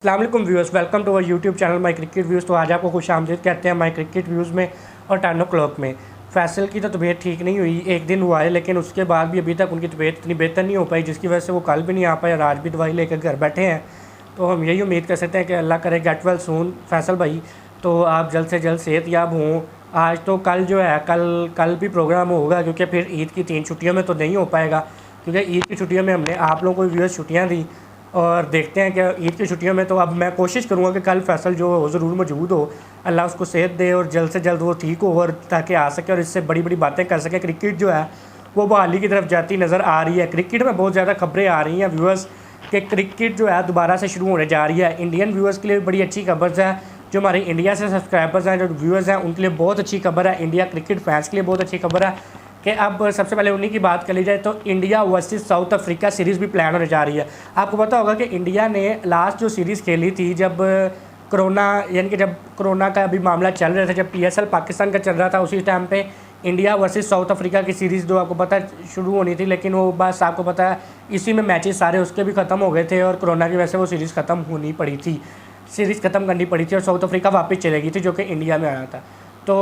अस्सलाम वालेकुम viewers, welcome to our YouTube channel my cricket views. तो आज आपको खुश आमदीद कहते हैं माई क्रिकेट व्यूज़ में। और 10 o'clock में फैसल की तो तबीयत ठीक नहीं हुई, एक दिन हुआ है, लेकिन उसके बाद भी अभी तक उनकी तबीयत इतनी बेहतर नहीं हो पाई, जिसकी वजह से वो कल भी नहीं आ पाए और आज भी दवाई लेकर घर बैठे हैं। तो हम यही उम्मीद कर सकते हैं कि अल्लाह करे गेट वेल सून फैसल भाई, तो आप जल्द से जल्द सेहतयाब हों। आज तो कल जो है कल भी प्रोग्राम होगा, क्योंकि फिर ईद की 3 छुट्टियों में तो नहीं हो पाएगा, क्योंकि ईद की छुट्टियों में हमने आप लोगों को व्यूअर्स छुट्टियाँ दी। और देखते हैं कि ईद की छुट्टियों में तो अब मैं कोशिश करूँगा कि कल फैसल जो हो ज़रूर मौजूद हो, अल्लाह उसको सेहत दे और जल्द से जल्द वो ठीक हो, और ताकि आ सके और इससे बड़ी बड़ी बातें कर सके। क्रिकेट जो है वो बहाली की तरफ जाती नज़र आ रही है। क्रिकेट में बहुत ज़्यादा खबरें आ रही हैं व्यूअर्स कि क्रिकेट जो है दोबारा से शुरू होने जा रही है। इंडियन व्यूअर्स के लिए बड़ी अच्छी खबर है, जो हमारे इंडिया से सब्सक्राइबर्स हैं, जो व्यूअर्स हैं, उनके लिए बहुत अच्छी खबर है। इंडिया क्रिकेट फैंस के लिए बहुत अच्छी खबर है कि अब सबसे पहले उन्हीं की बात कर ली जाए तो India versus south Africa series भी प्लान होने जा रही है। आपको पता होगा कि इंडिया ने लास्ट जो सीरीज़ खेली थी जब कोरोना, यानी कि जब कोरोना का अभी मामला चल रहा था, जब PSL पाकिस्तान का चल रहा था, उसी टाइम पे इंडिया वर्सेस साउथ अफ्रीका की सीरीज़ जो आपको पता शुरू होनी थी, लेकिन वो बस आपको पता है इसी में मैचेस सारे उसके भी ख़त्म हो गए थे और कोरोना की वजह से वो सीरीज़ ख़त्म होनी पड़ी थी, सीरीज़ ख़त्म करनी पड़ी थी और साउथ अफ्रीका वापस चलेगी थी, जो कि इंडिया में आया था। तो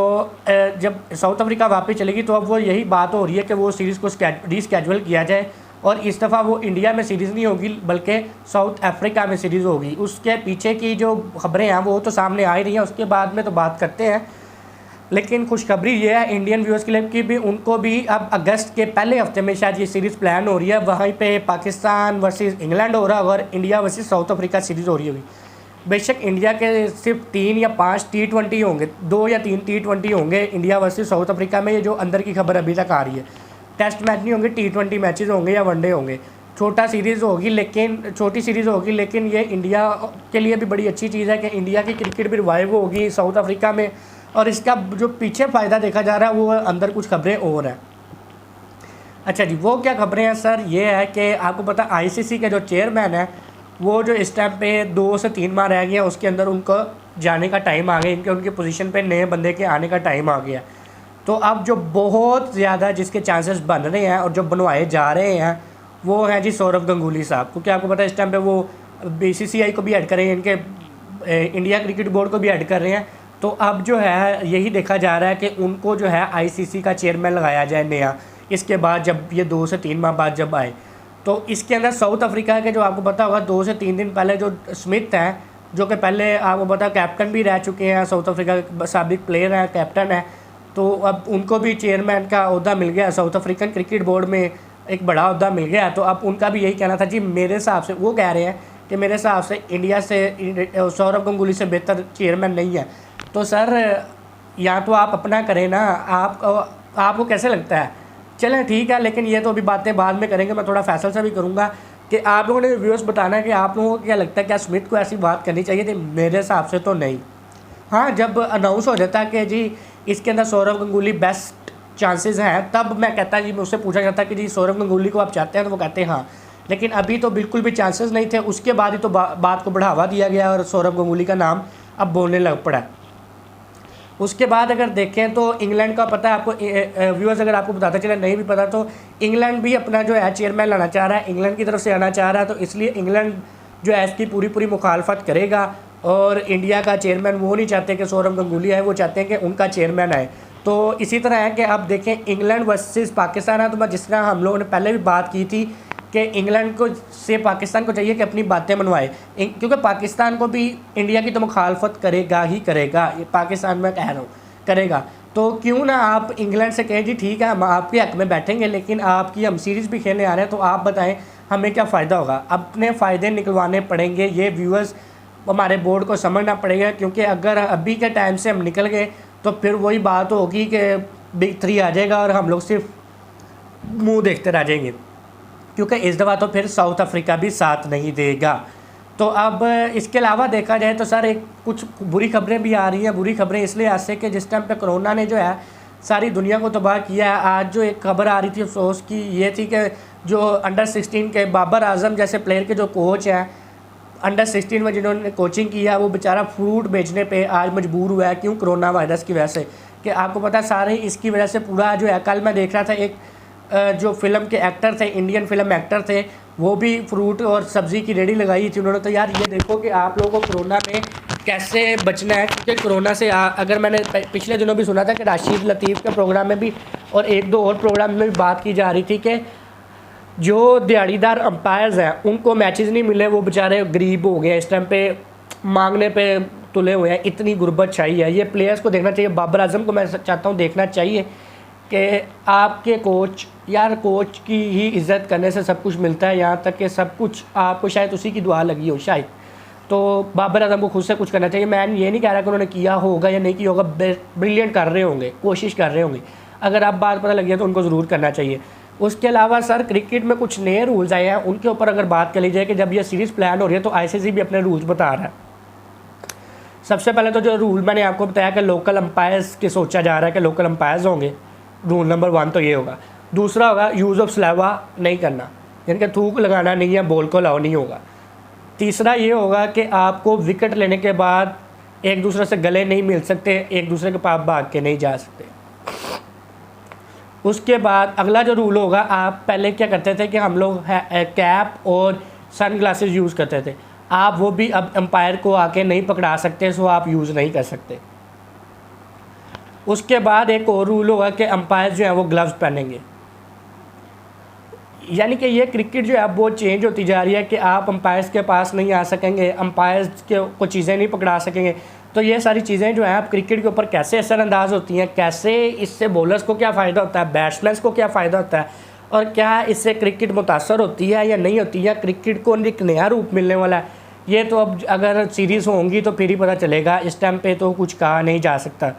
जब साउथ अफ्रीका वापस चलेगी तो अब वो यही बात हो रही है कि वो सीरीज़ को रीस्केड्यूल किया जाए, और इस दफ़ा वो इंडिया में सीरीज़ नहीं होगी बल्कि साउथ अफ्रीका में सीरीज़ होगी। उसके पीछे की जो खबरें हैं वो तो सामने आ ही रही हैं, उसके बाद में तो बात करते हैं। लेकिन खुशखबरी ये है इंडियन व्यूअर्स के लिए कि भी उनको भी अब अगस्त के पहले हफ्ते में शायद ये सीरीज़ प्लान हो रही है। वहीं पे पाकिस्तान वर्सेस इंग्लैंड हो रहा है और India versus south Africa series हो रही होगी। बेशक इंडिया के सिर्फ 3 या 5 T20 होंगे, 2 या 3 T20 होंगे इंडिया वर्सेस साउथ अफ्रीका में, ये जो अंदर की खबर अभी तक आ रही है। टेस्ट मैच नहीं होंगे, T20 मैचेस होंगे या वनडे होंगे। छोटी सीरीज़ होगी, लेकिन ये इंडिया के लिए भी बड़ी अच्छी चीज़ है कि इंडिया की क्रिकेट भी रिवाइव होगी साउथ अफ्रीका में। और इसका जो पीछे फ़ायदा देखा जा रहा है वो अंदर कुछ खबरें और हैं। अच्छा जी, वो क्या खबरें हैं सर? ये है कि आपको पता ICC के जो चेयरमैन है वो जो इस टाइम पे 2 से 3 माह रह गए हैं, उसके अंदर उनको जाने का टाइम आ गया, उनकी पोजीशन पे नए बंदे के आने का टाइम आ गया। तो अब जो बहुत ज़्यादा जिसके चांसेस बन रहे हैं और जो बनवाए जा रहे हैं वो हैं जी सौरव गंगुली साहब, क्योंकि आपको पता है इस टाइम पे वो BCCI को भी ऐड कर रहे हैं, इनके इंडिया क्रिकेट बोर्ड को भी ऐड कर रहे हैं। तो अब जो है यही देखा जा रहा है कि उनको जो है ICC का चेयरमैन लगाया जाए नया, इसके बाद जब ये 2 से 3 माह बाद जब आए। तो इसके अंदर साउथ अफ्रीका के जो आपको पता होगा 2 से 3 दिन पहले जो स्मिथ हैं, जो कि पहले आपको पता कैप्टन भी रह चुके हैं, साउथ अफ्रीका के साबिक प्लेयर हैं, कैप्टन है, तो अब उनको भी चेयरमैन का ओहदा मिल गया, साउथ अफ्रीकन क्रिकेट बोर्ड में एक बड़ा ओहदा मिल गया। तो अब उनका भी यही कहना था जी, मेरे हिसाब से वो कह रहे हैं कि मेरे हिसाब से इंडिया से सौरव गंगुली से बेहतर चेयरमैन नहीं है। तो सर या तो आप अपना करें ना, आपको कैसे लगता है? चलें ठीक है, लेकिन ये तो अभी बातें बाद में करेंगे। मैं थोड़ा फैसल से भी करूँगा कि आप लोगों ने व्यूअर्स बताना है कि आप लोगों को क्या लगता है, क्या स्मिथ को ऐसी बात करनी चाहिए थी? मेरे हिसाब से तो नहीं। हाँ, जब अनाउंस हो जाता है कि जी इसके अंदर सौरव गंगुली बेस्ट चांसेस हैं, तब मैं कहता जी, मुझसे पूछा जाता कि जी सौरव गंगुली को आप चाहते हैं, तो वो कहते हैं हाँ, लेकिन अभी तो बिल्कुल भी चांसेस नहीं थे। उसके बाद ही तो बात को बढ़ावा दिया गया और सौरव गंगुली का नाम अब बोलने लग पड़ा। उसके बाद अगर देखें तो इंग्लैंड का पता है आपको व्यूअर्स, अगर आपको बताते चले नहीं भी पता तो इंग्लैंड भी अपना जो है चेयरमैन लाना चाह रहा है, इंग्लैंड की तरफ से आना चाह रहा है। तो इसलिए इंग्लैंड जो है इसकी पूरी मुखालफत करेगा, और इंडिया का चेयरमैन वो नहीं चाहते कि सौरव गंगुली आए, वो चाहते हैं कि उनका चेयरमैन आए। तो इसी तरह है कि अब देखें इंग्लैंड वर्सेस पाकिस्तान है, तो मैं जिस तरह हम लोगों ने पहले भी बात की थी कि इंग्लैंड को से पाकिस्तान को चाहिए कि अपनी बातें मनवाए, क्योंकि पाकिस्तान को भी इंडिया की तो मुखालफत करेगा ही करेगा, ये पाकिस्तान में कह रहा हूँ करेगा। तो क्यों ना आप इंग्लैंड से कहें जी ठीक है, हम आपके हक में बैठेंगे, लेकिन आपकी हम सीरीज़ भी खेलने आ रहे हैं, तो आप बताएं हमें क्या फ़ायदा होगा? अपने फ़ायदे निकलवाने पड़ेंगे, ये व्यूअर्स हमारे बोर्ड को समझना पड़ेगा, क्योंकि अगर अभी के टाइम से हम निकल गए तो फिर वही बात होगी कि Big 3 आ जाएगा और हम लोग सिर्फ मुँह देखते रह जाएंगे, क्योंकि इस दफ़ा तो फिर साउथ अफ्रीका भी साथ नहीं देगा। तो अब इसके अलावा देखा जाए तो सर एक कुछ बुरी खबरें भी आ रही हैं। बुरी खबरें इसलिए आज से कि जिस टाइम पे कोरोना ने जो है सारी दुनिया को तबाह किया है। आज जो एक खबर आ रही थी अफसोस की, ये थी कि जो अंडर 16 के बाबर आजम जैसे प्लेयर के जो कोच हैं, अंडर 16 में जिन्होंने कोचिंग किया, वो बेचारा फ्रूट बेचने पे आज मजबूर हुआ है। क्यों? कोरोना वायरस की वजह से। कि आपको पता है सारे इसकी वजह से पूरा जो है, कल मैं देख रहा था एक जो फिल्म के एक्टर थे, इंडियन फिल्म एक्टर थे, वो भी फ्रूट और सब्ज़ी की रेडी लगाई थी उन्होंने। तो यार ये देखो कि आप लोगों को कोरोना में कैसे बचना है, क्योंकि कोरोना से अगर मैंने पिछले दिनों भी सुना था कि राशिद लतीफ़ के प्रोग्राम में भी और एक दो और प्रोग्राम में भी बात की जा रही थी कि जो दिहाड़ीदार अंपायर्स हैं उनको मैचेस नहीं मिले, वो बेचारे गरीब हो गए, इस टाइम पे मांगने पे तुले हुए हैं, इतनी गुर्बत छाई है। ये प्लेयर्स को देखना चाहिए, बाबर आजम को मैं चाहता हूँ देखना चाहिए कि आपके कोच, यार कोच की ही इज़्ज़त करने से सब कुछ मिलता है, यहाँ तक कि सब कुछ आपको शायद उसी की दुआ लगी हो शायद। तो बाबर आजम को खुद से कुछ करना चाहिए। मैं ये नहीं कह रहा कि उन्होंने किया होगा या नहीं किया होगा, ब्रिलियंट कर रहे होंगे, कोशिश कर रहे होंगे, अगर आप बात पता लगी है तो उनको ज़रूर करना चाहिए। उसके अलावा सर क्रिकेट में कुछ नए रूल्स आए हैं, उनके ऊपर अगर बात कर ली जाए कि जब ये सीरीज़ प्लान हो रही है तो आईसीसी भी अपने रूल्स बता रहा है। सबसे पहले तो जो रूल मैंने आपको बताया कि लोकल अंपायर्स के सोचा जा रहा है कि लोकल अंपायर्स होंगे, रूल नंबर 1 तो ये होगा। दूसरा होगा यूज़ ऑफ स्लैवा नहीं करना, यानी कि थूक लगाना नहीं है, बॉल को अलाउ नहीं होगा। तीसरा ये होगा कि आपको विकेट लेने के बाद एक दूसरे से गले नहीं मिल सकते, एक दूसरे के पास भाग के नहीं जा सकते। उसके बाद अगला जो रूल होगा, आप पहले क्या करते थे कि हम लोग कैप और सन ग्लासेस यूज़ करते थे, आप वो भी अब एम्पायर को आके नहीं पकड़ा सकते, सो आप यूज़ नहीं कर सकते। उसके बाद एक और रूल होगा कि अंपायर जो है वो ग्लव्स पहनेंगे, यानी कि ये क्रिकेट जो है अब वो चेंज होती जा रही है कि आप अंपायर्स के पास नहीं आ सकेंगे, अंपायर्स के को चीज़ें नहीं पकड़ा सकेंगे। तो ये सारी चीज़ें जो हैं अब क्रिकेट के ऊपर कैसे असरअंदाज होती हैं, कैसे इससे बॉलर्स को क्या फ़ायदा होता है, बैट्समैन को क्या फ़ायदा होता है, और क्या इससे क्रिकेट मुतासर होती है या नहीं होती है, क्रिकेट को एक नया रूप मिलने वाला है, ये तो अब अगर सीरीज़ होंगी तो फिर ही पता चलेगा। इस टाइम पे तो कुछ कहा नहीं जा सकता।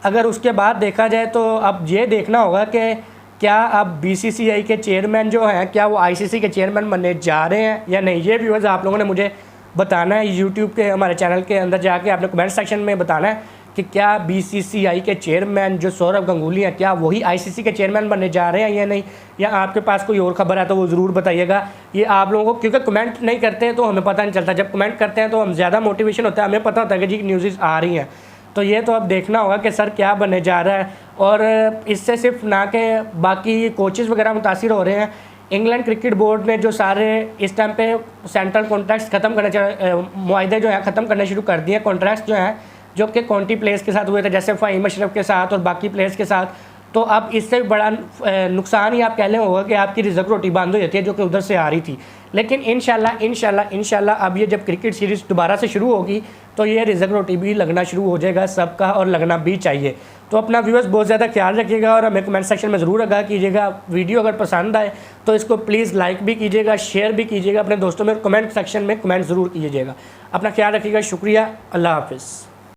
अगर उसके बाद देखा जाए तो अब ये देखना होगा कि क्या अब बीसीसीआई के चेयरमैन जो हैं क्या वो आईसीसी के चेयरमैन बनने जा रहे हैं या नहीं। ये व्यूअर्स आप लोगों ने मुझे बताना है, यूट्यूब के हमारे चैनल के अंदर जाके आपने कमेंट सेक्शन में बताना है कि क्या बीसीसीआई के चेयरमैन जो सौरव गंगुली हैं क्या वही आईसीसी के चेयरमैन बनने जा रहे हैं या नहीं, या आपके पास कोई और ख़बर है तो वो ज़रूर बताइएगा। ये आप लोगों को, क्योंकि कमेंट नहीं करते हैं तो हमें पता नहीं चलता, जब कमेंट करते हैं तो हम ज़्यादा मोटिवेशन होता है, हमें पता होता है कि जी न्यूज़ आ रही हैं। तो ये तो अब देखना होगा कि सर क्या बनने जा रहा है। और इससे सिर्फ ना कि बाकी कोचेज़ वगैरह मुतासिर हो रहे हैं, इंग्लैंड क्रिकेट बोर्ड ने जो सारे इस टाइम पे सेंट्रल कॉन्ट्रैक्ट्स ख़त्म करने, मुआहदे जो हैं ख़त्म करने शुरू कर दिए, कॉन्ट्रैक्ट्स जो हैं जो कि काउंटी प्लेयर्स के साथ हुए थे, जैसे फ़हीम अशरफ के साथ और बाकी प्लेयर्स के साथ। तो अब इससे बड़ा नुकसान ही आप कह लें होगा कि आपकी रिजर्व रोटी बंद हो जाती है जो कि उधर से आ रही थी। लेकिन इंशाल्लाह अब ये जब क्रिकेट सीरीज़ दोबारा से शुरू होगी तो ये रिजर्व रोटी भी लगना शुरू हो जाएगा सबका, और लगना भी चाहिए। तो अपना व्यूअर्स बहुत ज़्यादा ख्याल रखिएगा और हमें कमेंट सेक्शन में ज़रूर आगाह कीजिएगा। वीडियो अगर पसंद आए तो इसको प्लीज़ लाइक भी कीजिएगा, शेयर भी कीजिएगा अपने दोस्तों में, कमेंट सेक्शन में कमेंट ज़रूर कीजिएगा। अपना ख्याल रखिएगा, शुक्रिया, अल्लाह हाफ़िज़।